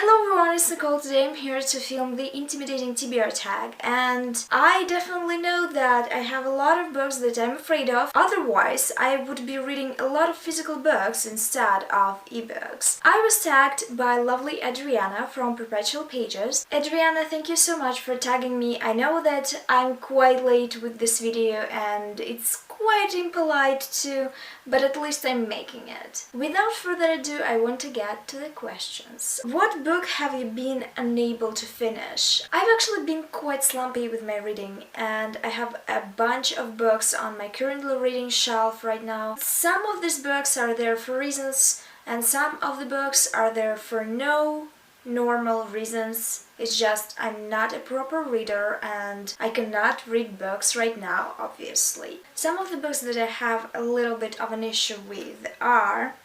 Hello everyone, it's Nicole. Today I'm here to film the intimidating Tbr tag, and I definitely know that I have a lot of books that I'm afraid of. Otherwise, I would be reading a lot of physical books instead of ebooks. I was tagged by lovely Adriana from Perpetual Pages. Adriana, thank you so much for tagging me. I know that I'm quite late with this video and it's quite impolite too, but at least I'm making it. Without further ado, I want to get to the questions. What book have you been unable to finish? I've actually been quite slumpy with my reading, and I have a bunch of books on my currently reading shelf right now. Some of these books are there for reasons, and some of the books are there for no normal reasons. It's just I'm not a proper reader and I cannot read books right now, obviously. Some of the books that I have a little bit of an issue with are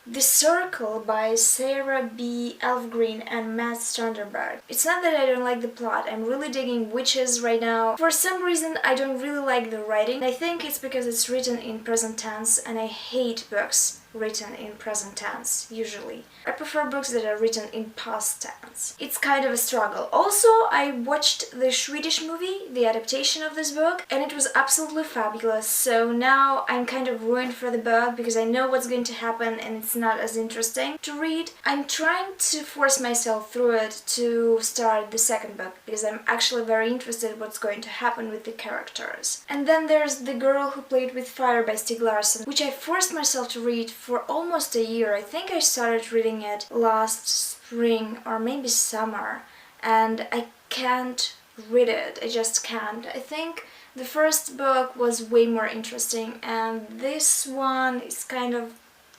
The Circle by Sarah B. Elfgreen and Matt Stronderberg. It's not that I don't like the plot, I'm really digging witches right now. For some reason I don't really like the writing. I think it's because it's written in present tense and I hate books written in present tense, usually. I prefer books that are written in past tense. It's kind of a struggle. Also, I watched the Swedish movie, the adaptation of this book, and it was absolutely fabulous, so now I'm kind of ruined for the book because I know what's going to happen and it's not as interesting to read. I'm trying to force myself through it to start the second book because I'm actually very interested in what's going to happen with the characters. And then there's The Girl Who Played with Fire by Stieg Larsson, which I forced myself to read for almost a year. I think I started reading it last spring or maybe summer, and I can't read it. I just can't. I think the first book was way more interesting and this one is kind of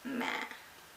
meh.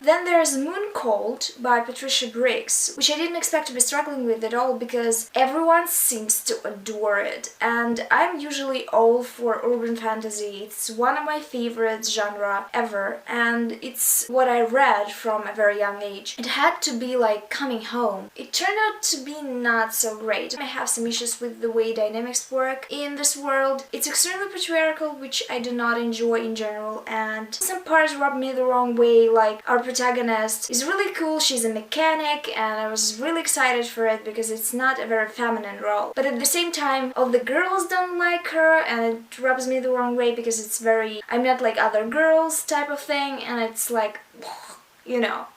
Then there's Moon Cold by Patricia Briggs, which I didn't expect to be struggling with at all because everyone seems to adore it, and I'm usually all for urban fantasy. It's one of my favorite genre ever, and it's what I read from a very young age. It had to be like coming home. It turned out to be not so great. I have some issues with the way dynamics work in this world. It's extremely patriarchal, which I do not enjoy in general, and some parts rub me the wrong way, like our protagonist is really cool, she's a mechanic, and I was really excited for it because it's not a very feminine role. But at the same time, all the girls don't like her and it rubs me the wrong way because it's very I'm not like other girls type of thing, and it's like, you know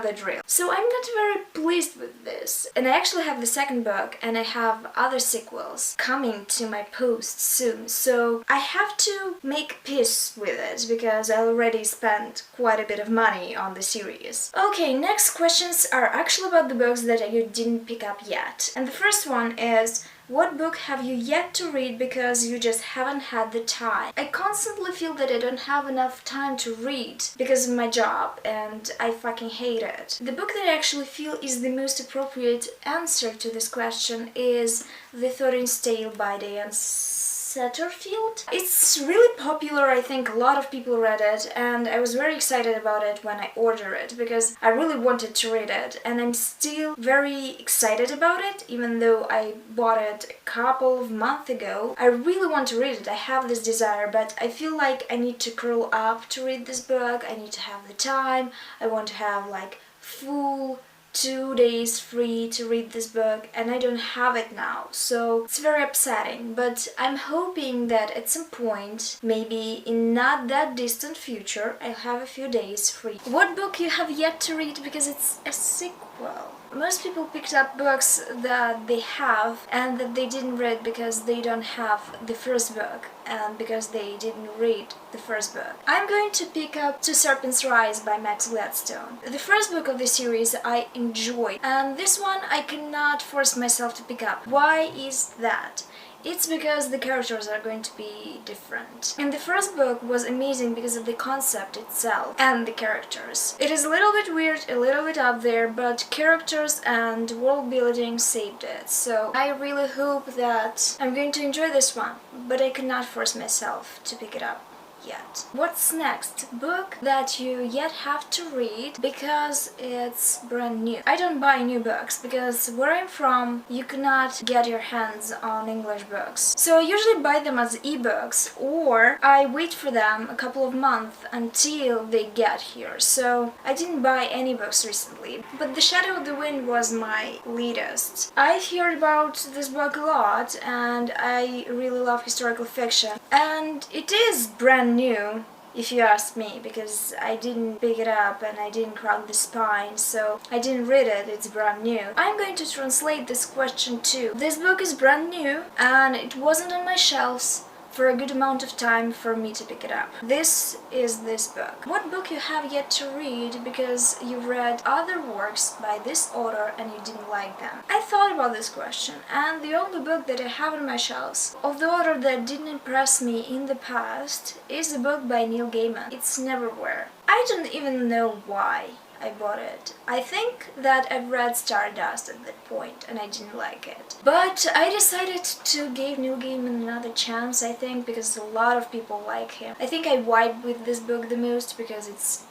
the drill. So I'm not very pleased with this. And I actually have the second book and I have other sequels coming to my post soon. So I have to make peace with it because I already spent quite a bit of money on the series. Okay, next questions are actually about the books that you didn't pick up yet. And the first one is, what book have you yet to read because you just haven't had the time? I constantly feel that I don't have enough time to read because of my job, and I fucking hate it. The book that I actually feel is the most appropriate answer to this question is The Thorin's Tale by Diane Satterfield. It's really popular, I think a lot of people read it, and I was very excited about it when I ordered it because I really wanted to read it, and I'm still very excited about it even though I bought it a couple of months ago. I really want to read it, I have this desire, but I feel like I need to curl up to read this book, I need to have the time, I want to have like full 2 days free to read this book, and I don't have it now, so it's very upsetting. But I'm hoping that at some point, maybe in not that distant future, I'll have a few days free. What book you have yet to read because it's a sequel? Most people picked up books that they have and that they didn't read because they don't have the first book and because they didn't read the first book. I'm going to pick up Two Serpents Rise by Max Gladstone. The first book of the series I enjoyed, and this one I cannot force myself to pick up. Why is that? It's because the characters are going to be different. And the first book was amazing because of the concept itself and the characters. It is a little bit weird, a little bit up there, but characters and world building saved it. So I really hope that I'm going to enjoy this one, but I cannot force myself to pick it up. yet. What's next? Book that you yet have to read because it's brand new. I don't buy new books because where I'm from you cannot get your hands on English books. So I usually buy them as ebooks, or I wait for them a couple of months until they get here. So I didn't buy any books recently, but The Shadow of the Wind was my latest. I've heard about this book a lot and I really love historical fiction, and it is brand new if you ask me, because I didn't pick it up and I didn't crack the spine, so I didn't read it, it's brand new. I'm going to translate this question too. This book is brand new and it wasn't on my shelves for a good amount of time for me to pick it up. This is this book. What book you have yet to read because you've read other works by this author and you didn't like them? I thought about this question, and the only book that I have on my shelves of the author that didn't impress me in the past is a book by Neil Gaiman. It's Neverwhere. I don't even know why I bought it. I think that I've read Stardust at that point and I didn't like it. But I decided to give Neil Gaiman another chance, I think, because a lot of people like him. I think I vibe with this book the most because it's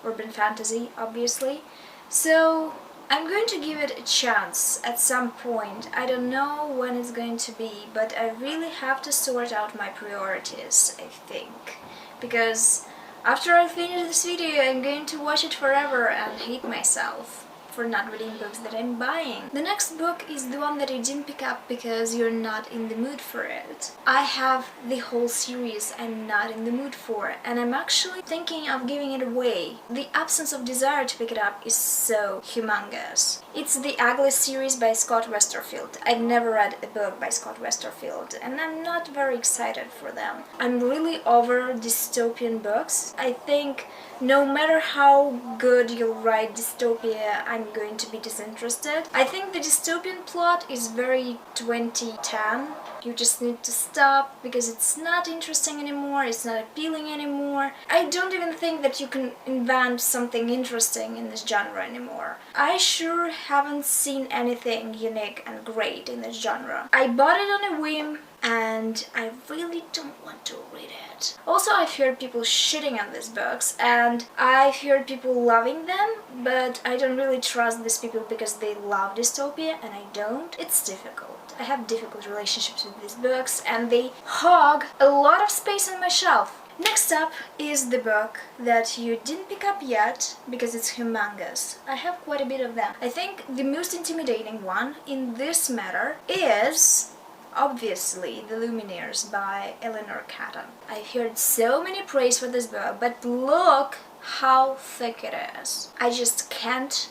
urban fantasy, obviously. So I'm going to give it a chance at some point. I don't know when it's going to be, but I really have to sort out my priorities, I think. Because after I finish this video, I'm going to watch it forever and hate myself for not reading books that I'm buying. The next book is the one that I didn't pick up because you're not in the mood for it. I have the whole series I'm not in the mood for, and I'm actually thinking of giving it away. The absence of desire to pick it up is so humongous. It's the Ugly series by Scott Westerfield. I've never read a book by Scott Westerfield and I'm not very excited for them. I'm really over dystopian books. I think no matter how good you'll write dystopia, I'm going to be disinterested. I think the dystopian plot is very 2010. You just need to stop because it's not interesting anymore, it's not appealing anymore. I don't even think that you can invent something interesting in this genre anymore. I sure haven't seen anything unique and great in this genre. I bought it on a whim and I really don't want to read it. Also, I've heard people shitting on these books and I've heard people loving them, but I don't really trust these people because they love dystopia and I don't. It's difficult. I have difficult relationships with these books and they hog a lot of space on my shelf. Next up is the book that you didn't pick up yet because it's humongous. I have quite a bit of them. I think the most intimidating one in this matter is obviously The Lumineers by Eleanor Catton. I've heard so many praise for this book, but look how thick it is. I just can't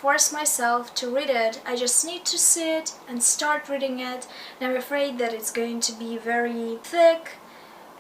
force myself to read it. I just need to sit and start reading it, and I'm afraid that it's going to be very thick,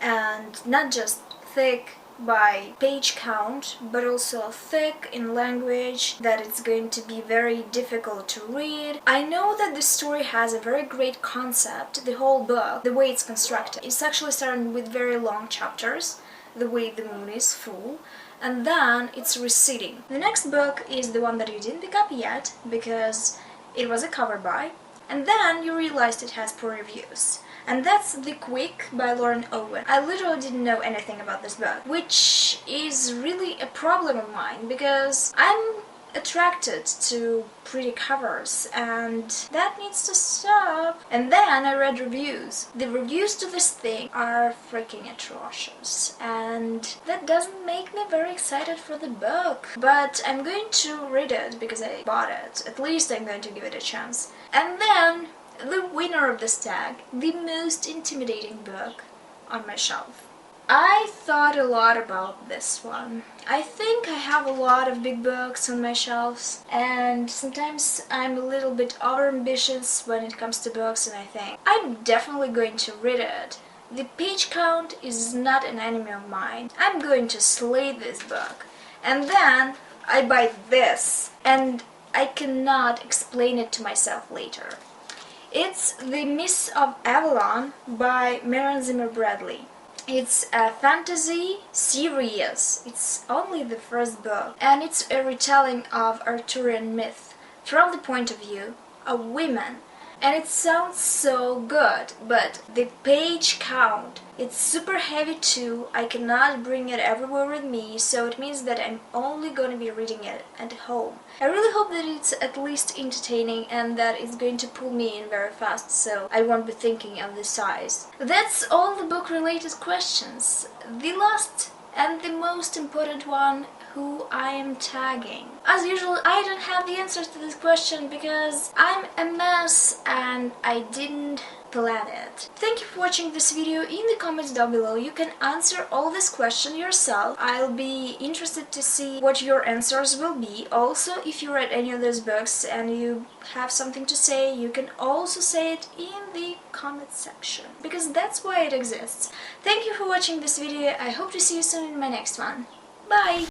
and not just thick by page count, but also thick in language, that it's going to be very difficult to read. I know that the story has a very great concept, the whole book, the way it's constructed. It's actually starting with very long chapters, the way the moon is full, and then it's receding. The next book is the one that you didn't pick up yet because it was a cover buy, and then you realized it has poor reviews. And that's The Quick by Lauren Owen. I literally didn't know anything about this book, which is really a problem of mine because I'm attracted to pretty covers and that needs to stop. And then I read reviews. The reviews to this thing are freaking atrocious and that doesn't make me very excited for the book. But I'm going to read it because I bought it. At least I'm going to give it a chance. And then the winner of this tag, the most intimidating book on my shelf. I thought a lot about this one. I think I have a lot of big books on my shelves and sometimes I'm a little bit overambitious when it comes to books, and I think I'm definitely going to read it. The page count is not an enemy of mine. I'm going to slay this book. And then I buy this and I cannot explain it to myself later. It's The Mists of Avalon by Maren Zimmer Bradley. It's a fantasy series. It's only the first book, and it's a retelling of Arthurian myth from the point of view of women. and it sounds so good, but the page count, it's super heavy too. I cannot bring it everywhere with me, so it means that I'm only gonna be reading it at home. I really hope that it's at least entertaining and that it's going to pull me in very fast, so I won't be thinking of the size. That's all the book related questions. The last and the most important one: who I am tagging. As usual, I don't have the answers to this question because I'm a mess and I didn't plan it. Thank you for watching this video. In the comments down below you can answer all this question yourself. I'll be interested to see what your answers will be. Also, if you read any of those books and you have something to say, you can also say it in the comment section, because that's why it exists. Thank you for watching this video. I hope to see you soon in my next one. Bye!